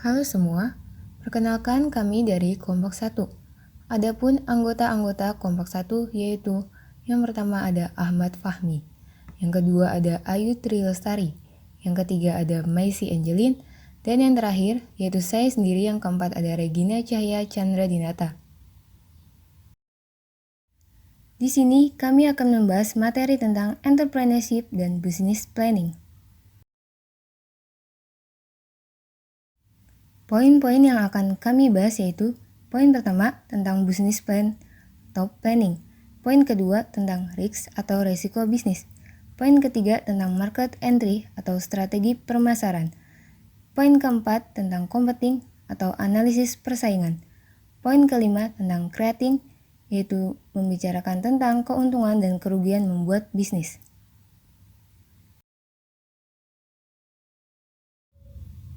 Halo semua, perkenalkan kami dari kelompok 1. Adapun anggota-anggota kelompok 1 yaitu yang pertama ada Ahmad Fahmi, yang kedua ada Ayu Tri Lestari, yang ketiga ada Maisy Angelin, dan yang terakhir yaitu saya sendiri yang keempat ada Regina Cahya Chandra Dinata. Di sini kami akan membahas materi tentang entrepreneurship dan business planning. Poin-poin yang akan kami bahas yaitu poin pertama tentang business plan atau planning, poin kedua tentang risk atau resiko bisnis, poin ketiga tentang market entry atau strategi pemasaran, poin keempat tentang competing atau analisis persaingan, poin kelima tentang creating yaitu membicarakan tentang keuntungan dan kerugian membuat bisnis.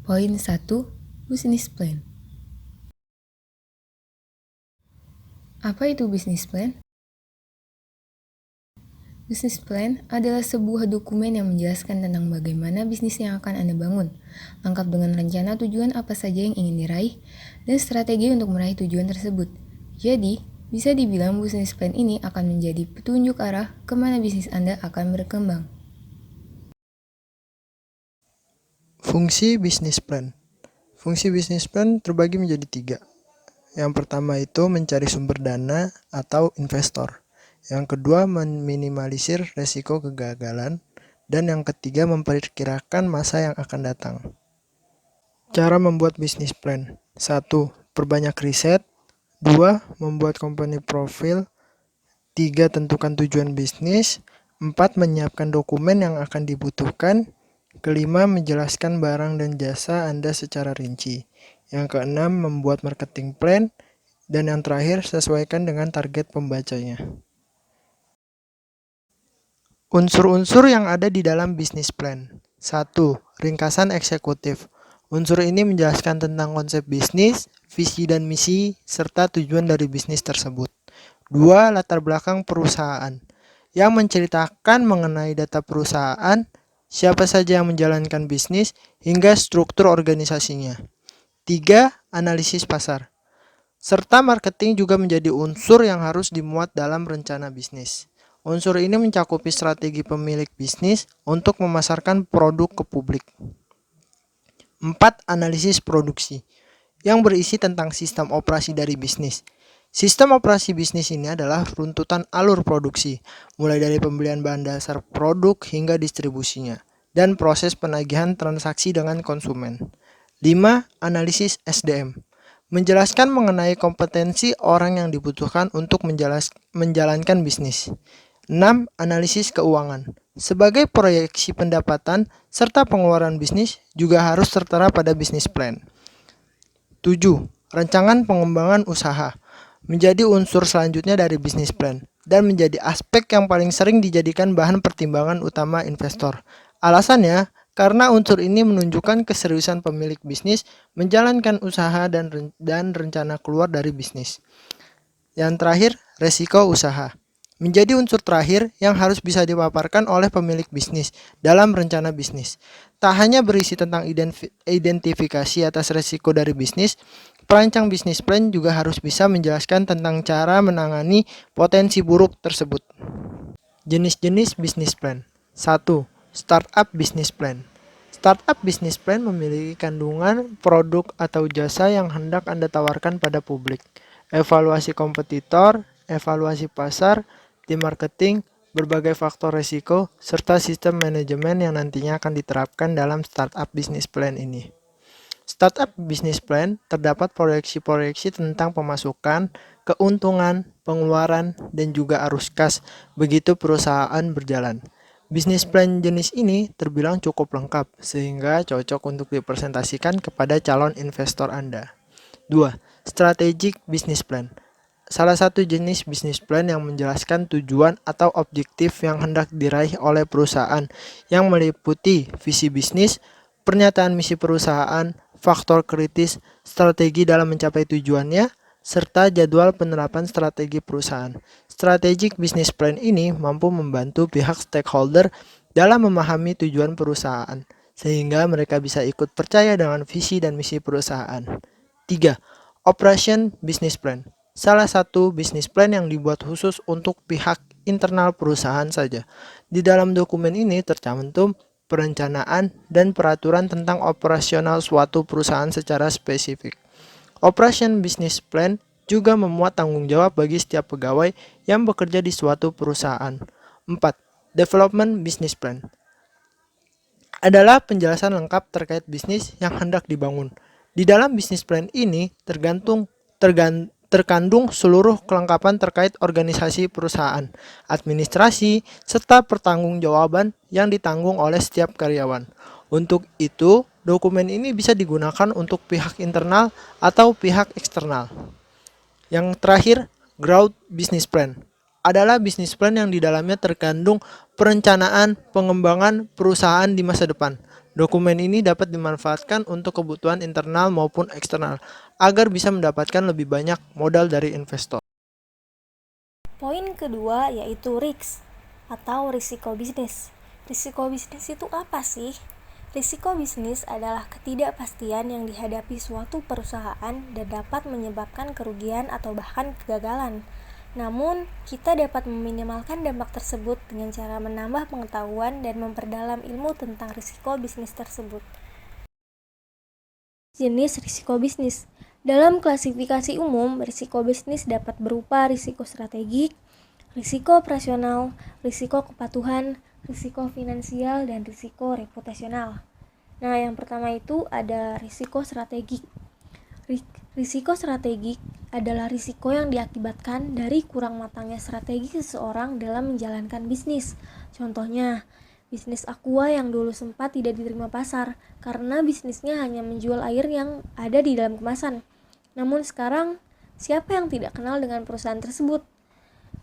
Poin 1, business plan. Apa itu business plan? Business plan adalah sebuah dokumen yang menjelaskan tentang bagaimana bisnis yang akan Anda bangun, lengkap dengan rencana tujuan apa saja yang ingin diraih, dan strategi untuk meraih tujuan tersebut. Jadi, bisa dibilang business plan ini akan menjadi petunjuk arah kemana bisnis Anda akan berkembang. Fungsi bisnis plan. Fungsi bisnis plan terbagi menjadi 3. Yang pertama itu mencari sumber dana atau investor. Yang kedua meminimalisir resiko kegagalan. Dan yang ketiga memperkirakan masa yang akan datang. Cara membuat bisnis plan. 1. Perbanyak riset. 2. Membuat company profile. 3. Tentukan tujuan bisnis. 4. Menyiapkan dokumen yang akan dibutuhkan. Kelima, menjelaskan barang dan jasa Anda secara rinci. Yang keenam, membuat marketing plan. Dan yang terakhir, sesuaikan dengan target pembacanya. Unsur-unsur yang ada di dalam bisnis plan. 1. Ringkasan eksekutif. Unsur ini menjelaskan tentang konsep bisnis, visi dan misi, serta tujuan dari bisnis tersebut. 2. Latar belakang perusahaan, yang menceritakan mengenai data perusahaan, siapa saja yang menjalankan bisnis, hingga struktur organisasinya. 3. Analisis pasar. Serta marketing juga menjadi unsur yang harus dimuat dalam rencana bisnis. Unsur ini mencakupi strategi pemilik bisnis untuk memasarkan produk ke publik. 4. Analisis produksi, yang berisi tentang sistem operasi dari bisnis. Sistem operasi bisnis ini adalah runtutan alur produksi, mulai dari pembelian bahan dasar produk hingga distribusinya, dan proses penagihan transaksi dengan konsumen. 5. Analisis SDM, menjelaskan mengenai kompetensi orang yang dibutuhkan untuk menjalankan bisnis. 6. Analisis keuangan, sebagai proyeksi pendapatan serta pengeluaran bisnis juga harus tertera pada bisnis plan. 7. Rancangan pengembangan usaha, menjadi unsur selanjutnya dari bisnis plan dan menjadi aspek yang paling sering dijadikan bahan pertimbangan utama investor. Alasannya, karena unsur ini menunjukkan keseriusan pemilik bisnis menjalankan usaha dan rencana keluar dari bisnis. Yang terakhir, resiko usaha, menjadi unsur terakhir yang harus bisa dipaparkan oleh pemilik bisnis dalam rencana bisnis. Tak hanya berisi tentang identifikasi atas resiko dari bisnis, perancang bisnis plan juga harus bisa menjelaskan tentang cara menangani potensi buruk tersebut. Jenis-jenis bisnis plan. 1. Startup business plan. Startup business plan memiliki kandungan produk atau jasa yang hendak Anda tawarkan pada publik. Evaluasi kompetitor, evaluasi pasar, tim marketing, berbagai faktor risiko, serta sistem manajemen yang nantinya akan diterapkan dalam startup business plan ini. Startup business plan terdapat proyeksi-proyeksi tentang pemasukan, keuntungan, pengeluaran, dan juga arus kas begitu perusahaan berjalan. Bisnis plan jenis ini terbilang cukup lengkap sehingga cocok untuk dipresentasikan kepada calon investor Anda. 2. Strategic business plan. Salah satu jenis bisnis plan yang menjelaskan tujuan atau objektif yang hendak diraih oleh perusahaan yang meliputi visi bisnis, pernyataan misi perusahaan, faktor kritis, strategi dalam mencapai tujuannya, serta jadwal penerapan strategi perusahaan. Strategic business plan ini mampu membantu pihak stakeholder dalam memahami tujuan perusahaan, sehingga mereka bisa ikut percaya dengan visi dan misi perusahaan. 3. Operation Business Plan. Salah satu bisnis plan yang dibuat khusus untuk pihak internal perusahaan saja. Di dalam dokumen ini tercantum perencanaan dan peraturan tentang operasional suatu perusahaan secara spesifik. Operation Business Plan juga memuat tanggung jawab bagi setiap pegawai yang bekerja di suatu perusahaan. 4. Development Business Plan adalah penjelasan lengkap terkait bisnis yang hendak dibangun. Di dalam bisnis plan ini terkandung seluruh kelengkapan terkait organisasi perusahaan, administrasi, serta pertanggungjawaban yang ditanggung oleh setiap karyawan. Untuk itu, dokumen ini bisa digunakan untuk pihak internal atau pihak eksternal. Yang terakhir, Growth Business Plan adalah bisnis plan yang di dalamnya terkandung perencanaan pengembangan perusahaan di masa depan. Dokumen ini dapat dimanfaatkan untuk kebutuhan internal maupun eksternal agar bisa mendapatkan lebih banyak modal dari investor. Poin kedua yaitu risk atau risiko bisnis. Risiko bisnis itu apa sih? Risiko bisnis adalah ketidakpastian yang dihadapi suatu perusahaan dan dapat menyebabkan kerugian atau bahkan kegagalan. Namun, kita dapat meminimalkan dampak tersebut dengan cara menambah pengetahuan dan memperdalam ilmu tentang risiko bisnis tersebut. Jenis risiko bisnis. Dalam klasifikasi umum, risiko bisnis dapat berupa risiko strategik, risiko operasional, risiko kepatuhan, risiko finansial, dan risiko reputasional. Nah, yang pertama itu ada risiko strategik. Risiko strategik adalah risiko yang diakibatkan dari kurang matangnya strategi seseorang dalam menjalankan bisnis. Contohnya, bisnis Aqua yang dulu sempat tidak diterima pasar karena bisnisnya hanya menjual air yang ada di dalam kemasan. Namun sekarang, siapa yang tidak kenal dengan perusahaan tersebut?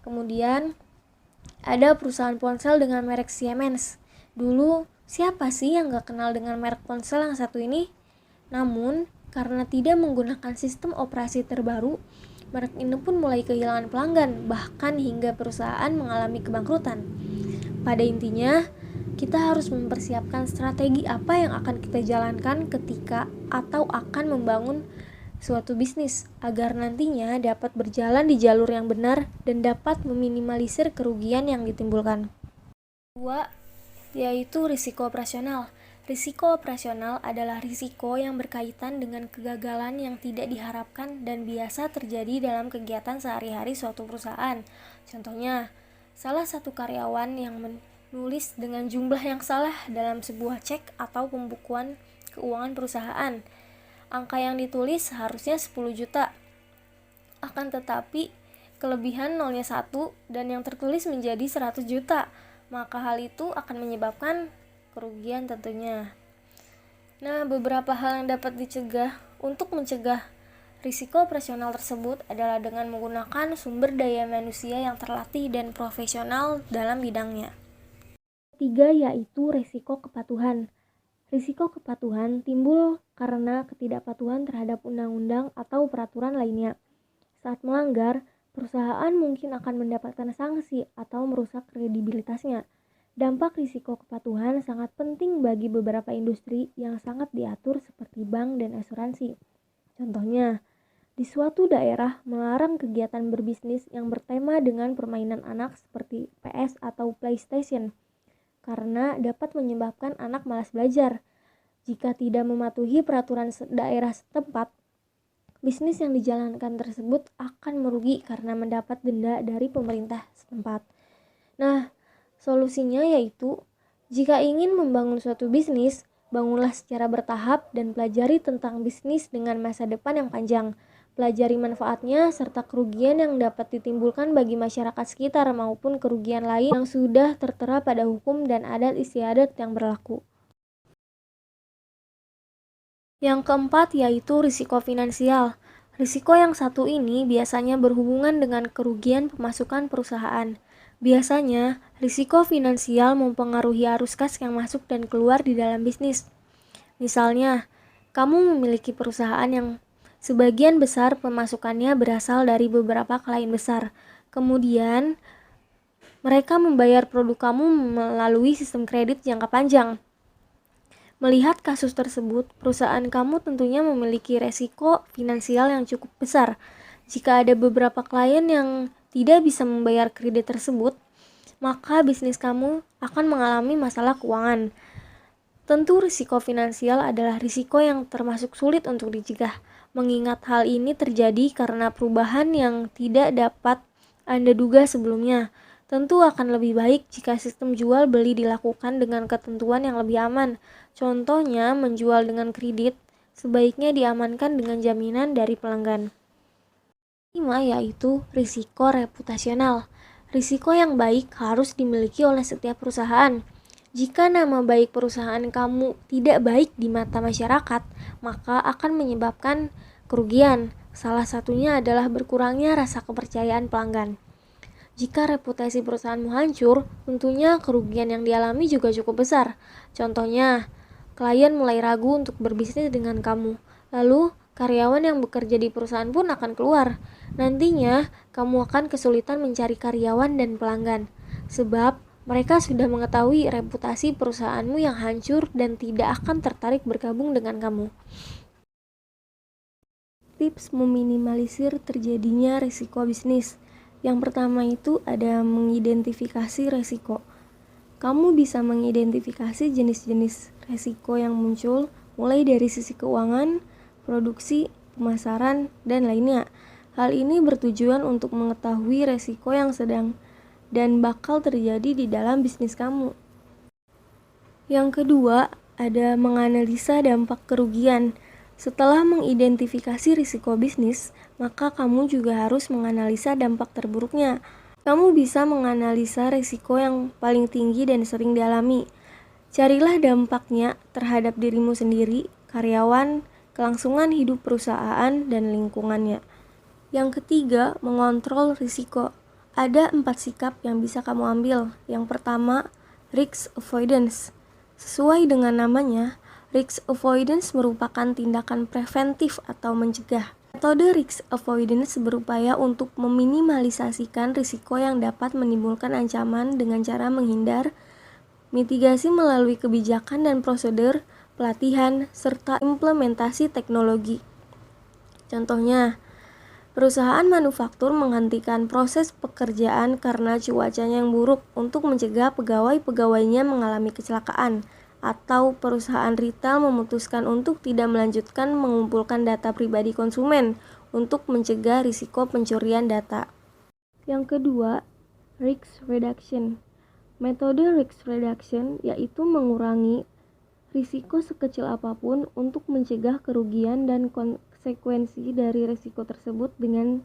Kemudian, ada perusahaan ponsel dengan merek Siemens. Dulu, siapa sih yang gak kenal dengan merek ponsel yang satu ini? Namun, karena tidak menggunakan sistem operasi terbaru, merek ini pun mulai kehilangan pelanggan, bahkan hingga perusahaan mengalami kebangkrutan. Pada intinya, kita harus mempersiapkan strategi apa yang akan kita jalankan ketika atau akan membangun suatu bisnis, agar nantinya dapat berjalan di jalur yang benar dan dapat meminimalisir kerugian yang ditimbulkan. Kedua, yaitu risiko operasional. Risiko operasional adalah risiko yang berkaitan dengan kegagalan yang tidak diharapkan dan biasa terjadi dalam kegiatan sehari-hari suatu perusahaan. Contohnya, salah satu karyawan yang menulis dengan jumlah yang salah dalam sebuah cek atau pembukuan keuangan perusahaan. Angka yang ditulis harusnya 10 juta. Akan tetapi, kelebihan nolnya 1 dan yang tertulis menjadi 100 juta. Maka hal itu akan menyebabkan kerugian tentunya. Nah, beberapa hal yang dapat dicegah untuk mencegah risiko operasional tersebut adalah dengan menggunakan sumber daya manusia yang terlatih dan profesional dalam bidangnya. Ketiga yaitu risiko kepatuhan. Risiko kepatuhan timbul karena ketidakpatuhan terhadap undang-undang atau peraturan lainnya. Saat melanggar, perusahaan mungkin akan mendapatkan sanksi atau merusak kredibilitasnya. Dampak risiko kepatuhan sangat penting bagi beberapa industri yang sangat diatur seperti bank dan asuransi. Contohnya, di suatu daerah melarang kegiatan berbisnis yang bertema dengan permainan anak seperti PS atau PlayStation, karena dapat menyebabkan anak malas belajar. Jika tidak mematuhi peraturan daerah setempat, bisnis yang dijalankan tersebut akan merugi karena mendapat denda dari pemerintah setempat. Nah, solusinya yaitu, jika ingin membangun suatu bisnis, bangunlah secara bertahap dan pelajari tentang bisnis dengan masa depan yang panjang. Pelajari manfaatnya serta kerugian yang dapat ditimbulkan bagi masyarakat sekitar maupun kerugian lain yang sudah tertera pada hukum dan adat istiadat yang berlaku. Yang keempat yaitu risiko finansial. Risiko yang satu ini biasanya berhubungan dengan kerugian pemasukan perusahaan. Biasanya, risiko finansial mempengaruhi arus kas yang masuk dan keluar di dalam bisnis. Misalnya, kamu memiliki perusahaan yang sebagian besar pemasukannya berasal dari beberapa klien besar. Kemudian, mereka membayar produk kamu melalui sistem kredit jangka panjang. Melihat kasus tersebut, perusahaan kamu tentunya memiliki resiko finansial yang cukup besar. Jika ada beberapa klien yang tidak bisa membayar kredit tersebut, maka bisnis kamu akan mengalami masalah keuangan. Tentu risiko finansial adalah risiko yang termasuk sulit untuk dicegah, mengingat hal ini terjadi karena perubahan yang tidak dapat Anda duga sebelumnya. Tentu akan lebih baik jika sistem jual beli dilakukan dengan ketentuan yang lebih aman. Contohnya, menjual dengan kredit sebaiknya diamankan dengan jaminan dari pelanggan. Kelima yaitu risiko reputasional. Risiko yang baik harus dimiliki oleh setiap perusahaan. Jika nama baik perusahaan kamu tidak baik di mata masyarakat, maka akan menyebabkan kerugian. Salah satunya adalah berkurangnya rasa kepercayaan pelanggan. Jika reputasi perusahaanmu hancur, tentunya kerugian yang dialami juga cukup besar. Contohnya, klien mulai ragu untuk berbisnis dengan kamu. Lalu, karyawan yang bekerja di perusahaan pun akan keluar. Nantinya, kamu akan kesulitan mencari karyawan dan pelanggan. Sebab, mereka sudah mengetahui reputasi perusahaanmu yang hancur dan tidak akan tertarik bergabung dengan kamu. Tips meminimalisir terjadinya risiko bisnis. Yang pertama itu ada mengidentifikasi risiko. Kamu bisa mengidentifikasi jenis-jenis risiko yang muncul, mulai dari sisi keuangan, produksi, pemasaran, dan lainnya. Hal ini bertujuan untuk mengetahui risiko yang sedang dan bakal terjadi di dalam bisnis kamu. Yang kedua, ada menganalisa dampak kerugian. Setelah mengidentifikasi risiko bisnis, maka kamu juga harus menganalisa dampak terburuknya. Kamu bisa menganalisa risiko yang paling tinggi dan sering dialami. Carilah dampaknya terhadap dirimu sendiri, karyawan, kelangsungan hidup perusahaan, dan lingkungannya. Yang ketiga, mengontrol risiko. Ada 4 sikap yang bisa kamu ambil. Yang pertama, risk avoidance. Sesuai dengan namanya, risk avoidance merupakan tindakan preventif atau mencegah. Metode risk avoidance berupaya untuk meminimalisasikan risiko yang dapat menimbulkan ancaman dengan cara menghindar, mitigasi melalui kebijakan dan prosedur, pelatihan, serta implementasi teknologi. Contohnya, perusahaan manufaktur menghentikan proses pekerjaan karena cuacanya yang buruk untuk mencegah pegawai-pegawainya mengalami kecelakaan. Atau perusahaan retail memutuskan untuk tidak melanjutkan mengumpulkan data pribadi konsumen untuk mencegah risiko pencurian data. Yang kedua, risk reduction. Metode risk reduction yaitu mengurangi risiko sekecil apapun untuk mencegah kerugian dan konsekuensi dari risiko tersebut dengan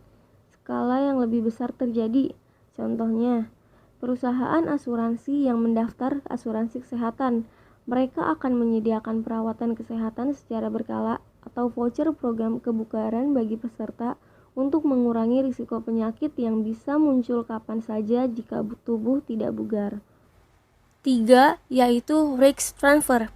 skala yang lebih besar terjadi. Contohnya, perusahaan asuransi yang mendaftar asuransi kesehatan. Mereka akan menyediakan perawatan kesehatan secara berkala atau voucher program kebugaran bagi peserta untuk mengurangi risiko penyakit yang bisa muncul kapan saja jika tubuh tidak bugar. 3. Yaitu risk transfer.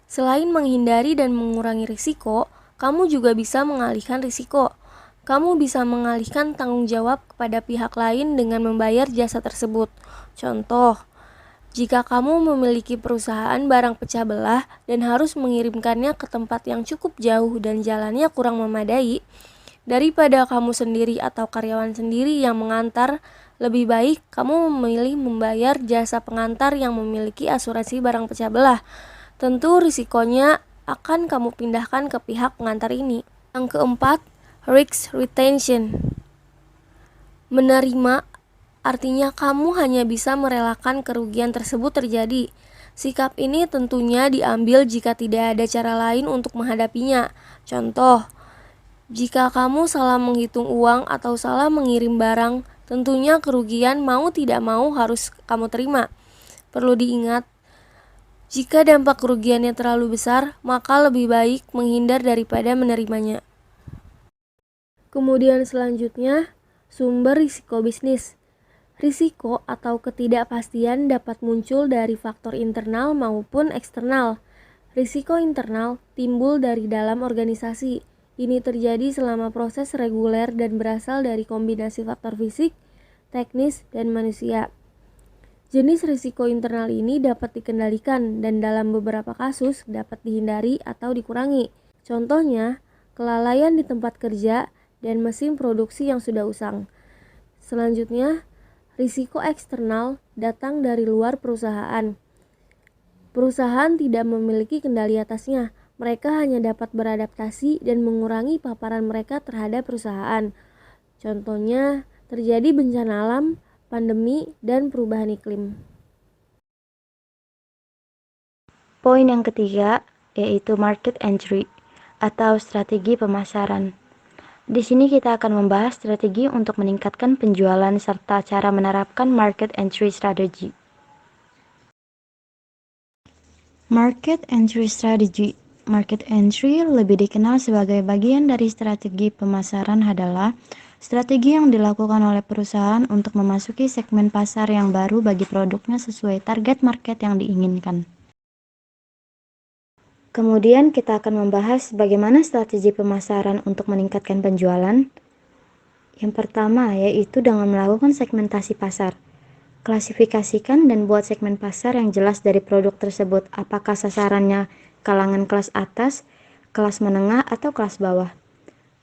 Selain menghindari dan mengurangi risiko, kamu juga bisa mengalihkan risiko. Kamu bisa mengalihkan tanggung jawab kepada pihak lain dengan membayar jasa tersebut. Contoh, jika kamu memiliki perusahaan barang pecah belah dan harus mengirimkannya ke tempat yang cukup jauh dan jalannya kurang memadai, daripada kamu sendiri atau karyawan sendiri yang mengantar, lebih baik kamu memilih membayar jasa pengantar yang memiliki asuransi barang pecah belah. Tentu risikonya akan kamu pindahkan ke pihak pengantar ini. Yang keempat, risk retention. Menerima artinya kamu hanya bisa merelakan kerugian tersebut terjadi. Sikap ini tentunya diambil jika tidak ada cara lain untuk menghadapinya. Contoh, jika kamu salah menghitung uang atau salah mengirim barang, tentunya kerugian mau tidak mau harus kamu terima. Perlu diingat, jika dampak kerugiannya terlalu besar, maka lebih baik menghindar daripada menerimanya. Kemudian selanjutnya, sumber risiko bisnis. Risiko atau ketidakpastian dapat muncul dari faktor internal maupun eksternal. Risiko internal timbul dari dalam organisasi. Ini terjadi selama proses reguler dan berasal dari kombinasi faktor fisik, teknis, dan manusia. Jenis risiko internal ini dapat dikendalikan dan dalam beberapa kasus dapat dihindari atau dikurangi. Contohnya, kelalaian di tempat kerja dan mesin produksi yang sudah usang. Selanjutnya, risiko eksternal datang dari luar perusahaan. Perusahaan tidak memiliki kendali atasnya. Mereka hanya dapat beradaptasi dan mengurangi paparan mereka terhadap perusahaan. Contohnya, terjadi bencana alam, pandemi, dan perubahan iklim. Poin yang ketiga yaitu market entry atau strategi pemasaran. Di sini kita akan membahas strategi untuk meningkatkan penjualan serta cara menerapkan market entry strategy. Market entry strategy. Market entry lebih dikenal sebagai bagian dari strategi pemasaran adalah strategi yang dilakukan oleh perusahaan untuk memasuki segmen pasar yang baru bagi produknya sesuai target market yang diinginkan. Kemudian kita akan membahas bagaimana strategi pemasaran untuk meningkatkan penjualan. Yang pertama yaitu dengan melakukan segmentasi pasar. Klasifikasikan dan buat segmen pasar yang jelas dari produk tersebut, apakah sasarannya kalangan kelas atas, kelas menengah, atau kelas bawah.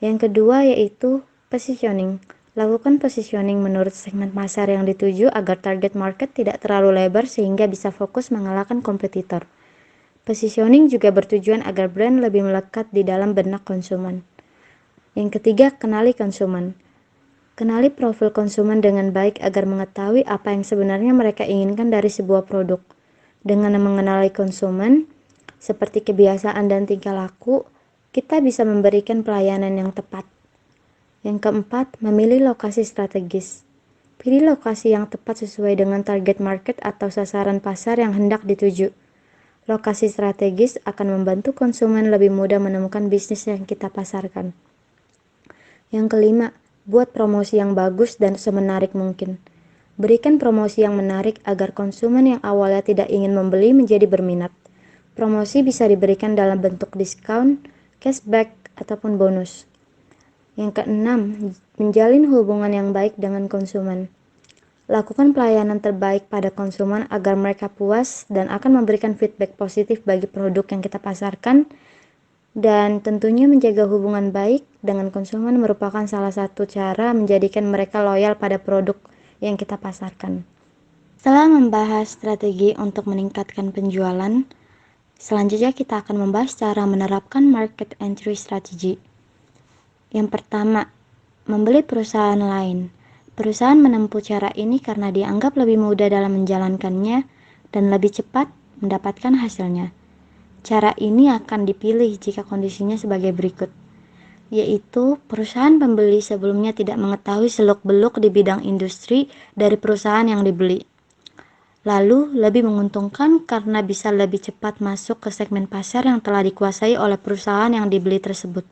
Yang kedua yaitu positioning. Lakukan positioning menurut segmen pasar yang dituju agar target market tidak terlalu lebar sehingga bisa fokus mengalahkan kompetitor. Positioning juga bertujuan agar brand lebih melekat di dalam benak konsumen. Yang ketiga, kenali konsumen. Kenali profil konsumen dengan baik agar mengetahui apa yang sebenarnya mereka inginkan dari sebuah produk. Dengan mengenali konsumen, seperti kebiasaan dan tingkah laku, kita bisa memberikan pelayanan yang tepat. Yang keempat, memilih lokasi strategis. Pilih lokasi yang tepat sesuai dengan target market atau sasaran pasar yang hendak dituju. Lokasi strategis akan membantu konsumen lebih mudah menemukan bisnis yang kita pasarkan. Yang kelima, buat promosi yang bagus dan semenarik mungkin. Berikan promosi yang menarik agar konsumen yang awalnya tidak ingin membeli menjadi berminat. Promosi bisa diberikan dalam bentuk diskon, cashback, ataupun bonus. Yang keenam, menjalin hubungan yang baik dengan konsumen. Lakukan pelayanan terbaik pada konsumen agar mereka puas dan akan memberikan feedback positif bagi produk yang kita pasarkan. Dan tentunya menjaga hubungan baik dengan konsumen merupakan salah satu cara menjadikan mereka loyal pada produk yang kita pasarkan. Setelah membahas strategi untuk meningkatkan penjualan, selanjutnya kita akan membahas cara menerapkan market entry strategy. Yang pertama, membeli perusahaan lain. Perusahaan menempuh cara ini karena dianggap lebih mudah dalam menjalankannya dan lebih cepat mendapatkan hasilnya. Cara ini akan dipilih jika kondisinya sebagai berikut, yaitu perusahaan pembeli sebelumnya tidak mengetahui seluk-beluk di bidang industri dari perusahaan yang dibeli. Lalu, lebih menguntungkan karena bisa lebih cepat masuk ke segmen pasar yang telah dikuasai oleh perusahaan yang dibeli tersebut.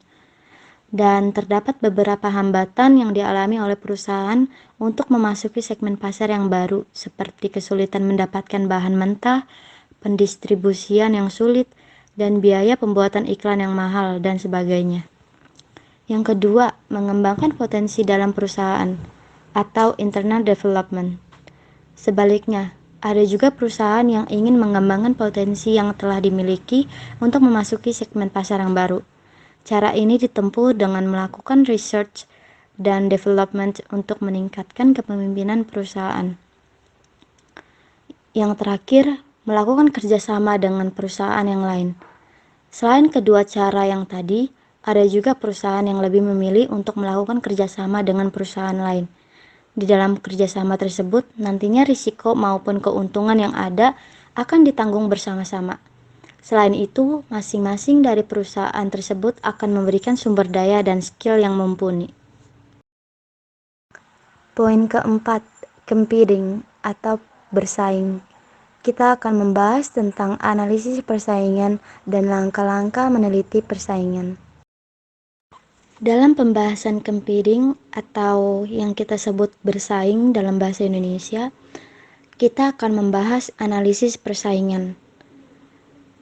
Dan terdapat beberapa hambatan yang dialami oleh perusahaan untuk memasuki segmen pasar yang baru, seperti kesulitan mendapatkan bahan mentah, pendistribusian yang sulit, dan biaya pembuatan iklan yang mahal, dan sebagainya. Yang kedua, mengembangkan potensi dalam perusahaan atau internal development. Sebaliknya, ada juga perusahaan yang ingin mengembangkan potensi yang telah dimiliki untuk memasuki segmen pasar yang baru. Cara ini ditempuh dengan melakukan research dan development untuk meningkatkan kepemimpinan perusahaan. Yang terakhir, melakukan kerjasama dengan perusahaan yang lain. Selain kedua cara yang tadi, ada juga perusahaan yang lebih memilih untuk melakukan kerjasama dengan perusahaan lain. Di dalam kerjasama tersebut, nantinya risiko maupun keuntungan yang ada akan ditanggung bersama-sama. Selain itu, masing-masing dari perusahaan tersebut akan memberikan sumber daya dan skill yang mumpuni. Poin keempat, competing atau bersaing. Kita akan membahas tentang analisis persaingan dan langkah-langkah meneliti persaingan. Dalam pembahasan competing atau yang kita sebut bersaing dalam bahasa Indonesia, kita akan membahas analisis persaingan.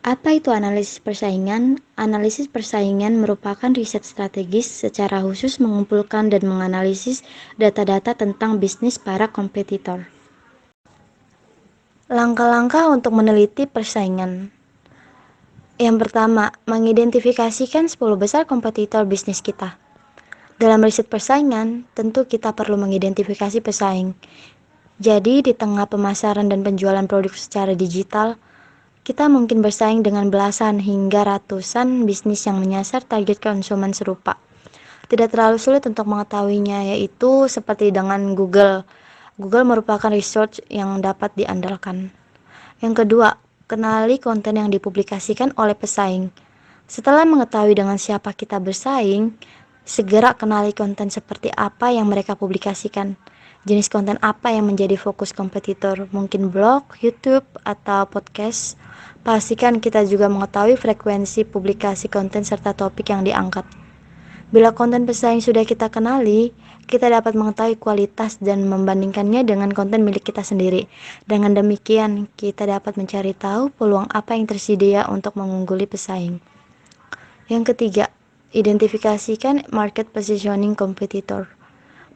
Apa itu analisis persaingan? Analisis persaingan merupakan riset strategis secara khusus mengumpulkan dan menganalisis data-data tentang bisnis para kompetitor. Langkah-langkah untuk meneliti persaingan. Yang pertama, mengidentifikasikan 10 besar kompetitor bisnis kita. Dalam riset persaingan, tentu kita perlu mengidentifikasi pesaing. Jadi, di tengah pemasaran dan penjualan produk secara digital, kita mungkin bersaing dengan belasan hingga ratusan bisnis yang menyasar target konsumen serupa. Tidak terlalu sulit untuk mengetahuinya, yaitu seperti dengan Google. Google merupakan research yang dapat diandalkan. Yang kedua, kenali konten yang dipublikasikan oleh pesaing. Setelah mengetahui dengan siapa kita bersaing, segera kenali konten seperti apa yang mereka publikasikan. Jenis konten apa yang menjadi fokus kompetitor, mungkin blog, YouTube, atau podcast. Pastikan kita juga mengetahui frekuensi publikasi konten serta topik yang diangkat. Bila konten pesaing sudah kita kenali, kita dapat mengetahui kualitas dan membandingkannya dengan konten milik kita sendiri. Dengan demikian, kita dapat mencari tahu peluang apa yang tersedia untuk mengungguli pesaing. Yang ketiga, identifikasikan market positioning kompetitor.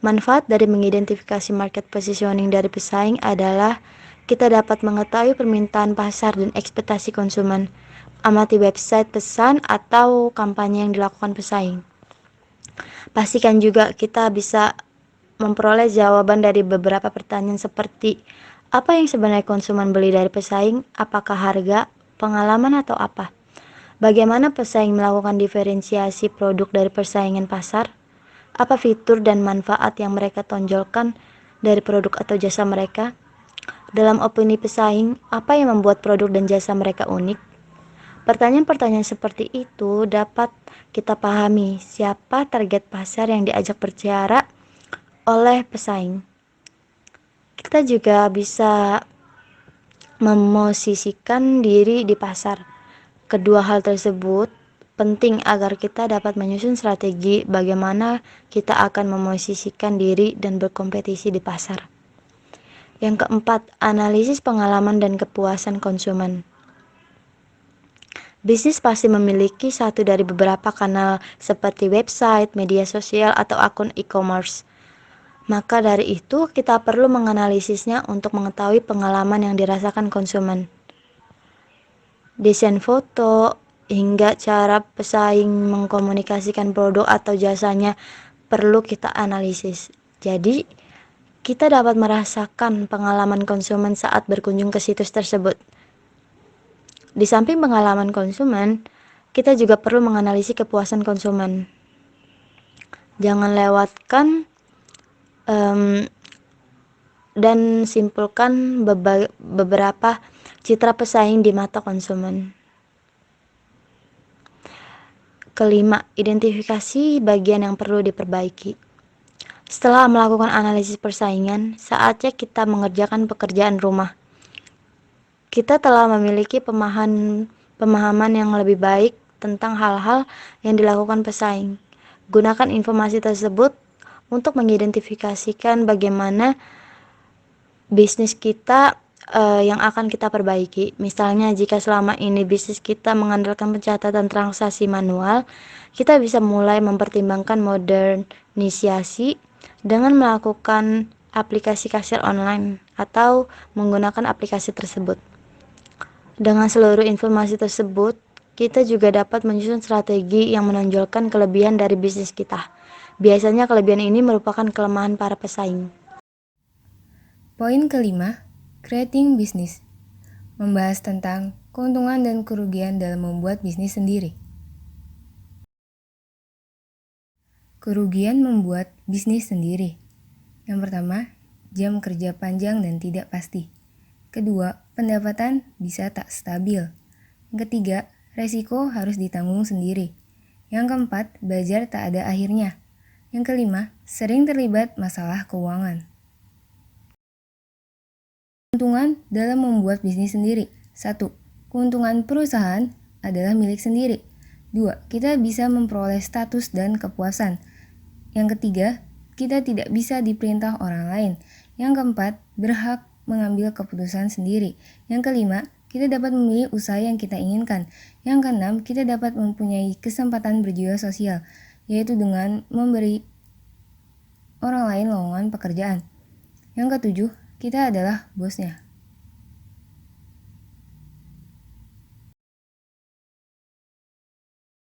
Manfaat dari mengidentifikasi market positioning dari pesaing adalah kita dapat mengetahui permintaan pasar dan ekspektasi konsumen. Amati website pesan atau kampanye yang dilakukan pesaing. Pastikan juga kita bisa memperoleh jawaban dari beberapa pertanyaan seperti apa yang sebenarnya konsumen beli dari pesaing, apakah harga, pengalaman, atau apa. Bagaimana pesaing melakukan diferensiasi produk dari persaingan pasar, apa fitur dan manfaat yang mereka tonjolkan dari produk atau jasa mereka. Dalam opini pesaing, apa yang membuat produk dan jasa mereka unik. Pertanyaan-pertanyaan seperti itu dapat kita pahami siapa target pasar yang diajak bicara oleh pesaing. Kita juga bisa memosisikan diri di pasar. Kedua hal tersebut penting agar kita dapat menyusun strategi bagaimana kita akan memosisikan diri dan berkompetisi di pasar. Yang keempat, analisis pengalaman dan kepuasan konsumen. Bisnis pasti memiliki satu dari beberapa kanal seperti website, media sosial, atau akun e-commerce. Maka dari itu, kita perlu menganalisisnya untuk mengetahui pengalaman yang dirasakan konsumen. Desain foto, hingga cara pesaing mengkomunikasikan produk atau jasanya perlu kita analisis. Jadi, kita dapat merasakan pengalaman konsumen saat berkunjung ke situs tersebut. Di samping pengalaman konsumen, kita juga perlu menganalisis kepuasan konsumen. Jangan lewatkan dan simpulkan beberapa citra pesaing di mata konsumen. Kelima, identifikasi bagian yang perlu diperbaiki. Setelah melakukan analisis persaingan, saatnya kita mengerjakan pekerjaan rumah. Kita telah memiliki pemahaman yang lebih baik tentang hal-hal yang dilakukan pesaing. Gunakan informasi tersebut untuk mengidentifikasikan bagaimana bisnis kita yang akan kita perbaiki. Misalnya, jika selama ini bisnis kita mengandalkan pencatatan transaksi manual, kita bisa mulai mempertimbangkan modernisasi dengan melakukan aplikasi kasir online atau menggunakan aplikasi tersebut. Dengan seluruh informasi tersebut, kita juga dapat menyusun strategi yang menonjolkan kelebihan dari bisnis kita. Biasanya kelebihan ini merupakan kelemahan para pesaing. Poin kelima, creating business. Membahas tentang keuntungan dan kerugian dalam membuat bisnis sendiri. Kerugian membuat bisnis sendiri. Yang pertama, jam kerja panjang dan tidak pasti. Kedua, pendapatan bisa tak stabil. Yang ketiga, resiko harus ditanggung sendiri. Yang keempat, belajar tak ada akhirnya. Yang kelima, sering terlibat masalah keuangan. Keuntungan dalam membuat bisnis sendiri. 1. Keuntungan perusahaan adalah milik sendiri. 2. Kita bisa memperoleh status dan kepuasan. Yang ketiga, kita tidak bisa diperintah orang lain. Yang keempat, berhak mengambil keputusan sendiri. Yang kelima, kita dapat memilih usaha yang kita inginkan. Yang keenam, kita dapat mempunyai kesempatan berjiwa sosial, yaitu dengan memberi orang lain lowongan pekerjaan. Yang ketujuh, kita adalah bosnya.